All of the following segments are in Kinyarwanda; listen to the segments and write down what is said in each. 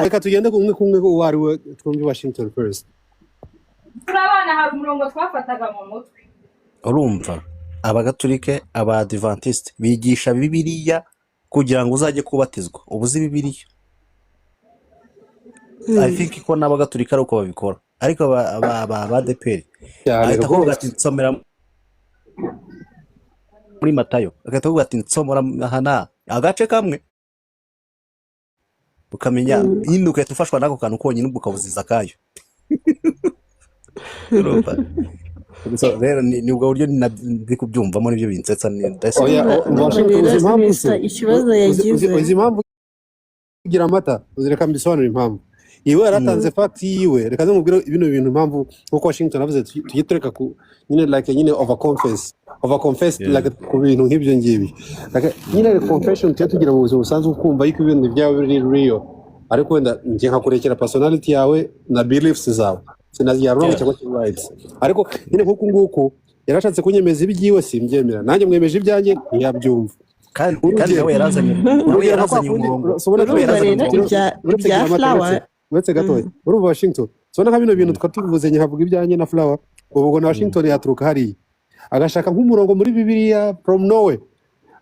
reka tugende kumwe ko wari we twumve Washington first. Turabana hari umurongo twafataga mu mutwe. Urumva abagatulike abadventiste bigisha bibiliya kugira ngo uzajye kubatizwa ubuzi bibiliya. I think ko n'abagatulika ari uko babikora ariko aba DPR ahita kuvuga ati nsomera muri Matayo agahita kuvuga ati nsomera hana agace kamwe ukamenya hinduka yatufashwa nako kantu konyine ubukabuziza kayo. Urumva so rero ni ubwo buryo ndi kubyumvamo n'ibyo binsetsa ikibazo yagize uzi impamvu kugira amata uzireka mbisobanura impamvu iwe yaratanze fact yiwe reka ndamubwira ibintu impamvu nko Washington avuze tuyitureka ku nyine like nyine overconfess like ku bintu nk'ibyo ngibi like nyine confession tugira mu buzima busanzwe ukumva yuko ibintu byawe biri real ariko wenda ngiye nkakurekera personality yawe na beliefs zawe sinazya wrong cyangwa right ariko nyine nkuko nguko yarashatse kunyemeza ibyiwe simbyemera nanjye mwemeje ibyanjye ntiyabyumva kandi nawe yarazanye umurongo sobona bya flower uretse gatoya urumva Washington so naka bino bintu twatuvuze nyavuga ibyanjye na flower ubwo na Washington yaturuka hari agashaka nk'umurongo muri bibiliya from nowhere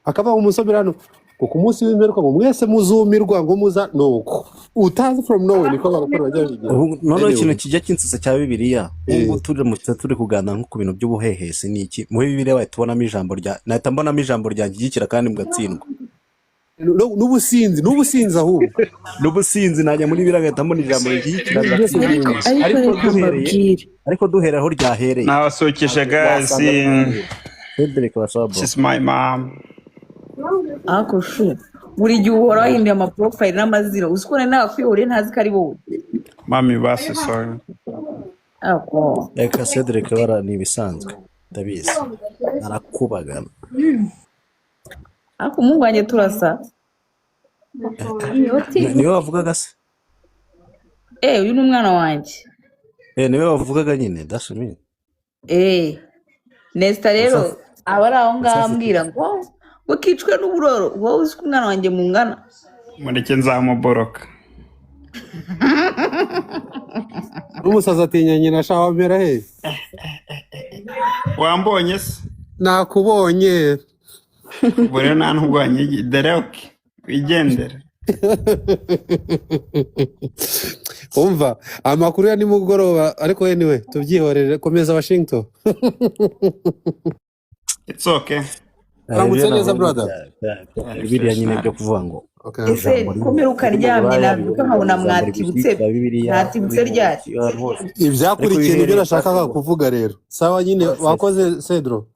akava umusoberano kuko umunsi w'imperuka ngo mwese muzumirwa ngo muza nuko utazi from nowhere niko bagakora bajyaje none ikintu kijya kinsusa cya bibiliya ngo turi kuganira nko ku bintu by'ubuhehesi niki muri bibiliya batubonamo ijambo rya nahita mbonamo ijambo rya gikira kandi mugatsindwa n'ubusinzi ahubwo n'ubusinzi najya muri biragahita mbona ijambo ry'ikira ariko duhera aho ryahereye nabasokesha gazi Cedric wasaba she's my mom akushu buri gihe uhora wahinduye amaprofile n'amazina usikone nakwihore ntazi ko ari wowe mami basi sorry ako reka Cedric bara ni bisanzwe ndabizi arakubagana ako mungu wanjye turasa niwe wavugaga se uyu ni umwana wanjye niwe wavugaga nyine dasumi Nesta rero abari aho ngaho ambwira ngo ukicwe n'uburoro wowe uzi ko umwana wanjye mungana mureke nzamuboroka n'umusaza atinya nyina shaho mpera he wambonye se nakubonye bure nta ntugwanye dereoke wigendere umva amakuru ya nimugoroba ariko anyway tubyihorere komeza Washington. It's okay. Uramutse neza brother. Bibiliya nyine byo kuvuga ngo ese komera ukaryamye navuga nkabona mwatibutse mwatibutse ryari ibyakurikiye nibyo nashakaga kuvuga rero sawa nyine wakoze Cedro.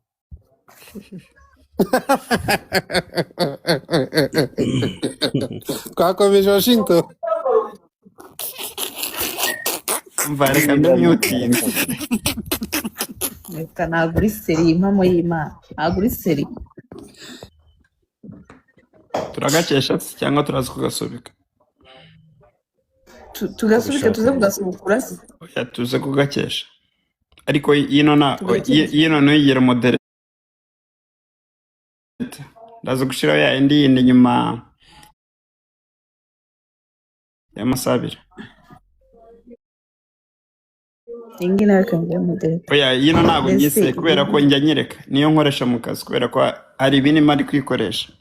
Twakomeje Washington. Mvareka ndamyutinga reka nagura iseri impamo y'Imana nagura iseri turagakesha cyangwa turaza kugasubika tugasubika tuze kugasubukura se tuze kugakesha ariko yino nuyigera modere ndaza gushiraho ya indi yindi nyuma y'amasabira ingina kanjye modere oya yino ntabwo ngise kubera ko njya nyereka niyo nkoresha mu kazi kubera ko hari ibindi mari kwikoresha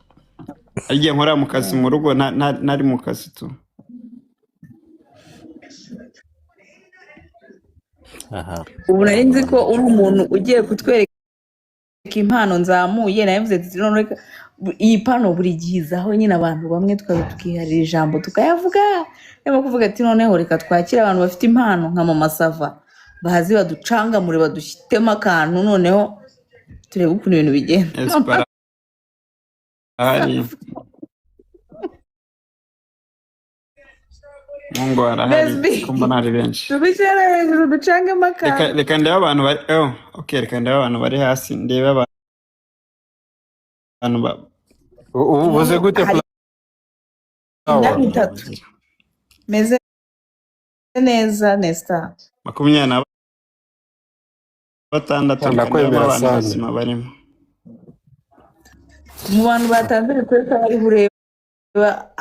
agiye nkora mu kazi mu rugo nari mu kazi tu ubu nari nzi ko uri umuntu ugiye kutwereka impano nzamuye navuze ati none iyi pano buri gihizaho nyine abantu bamwe tukiharira ijambo tukayavuga niba kuvuga ati noneho reka twakira abantu bafite impano nka mama Sava bahazi baducangamure badushyitemo akantu noneho turebe ukuntu ibintu bigenda Mungu arahari kumbona ari benshi tubicare hejuru ducangemo akantu reka ndebe abantu bari reka ndebe abantu bari hasi ndebe abantu ubuze gute itatu meze neza Nesta 26 ndakwemera sana barimo mu bantu batanze request bari bureba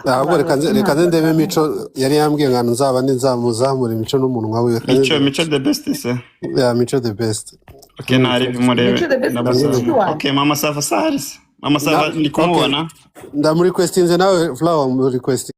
ahubwo reka ndebe Mico yari yambwiye ngo nzaba nzamuzamura Mico n'umunwa we. Mico the best se. Yeah, Mico the best. Okay, nari bimurebe. Mico the best. Okay, Mama Sava Saris. Mama Sava ndi kumubona. Ndamuri questions nawe Flower muri question.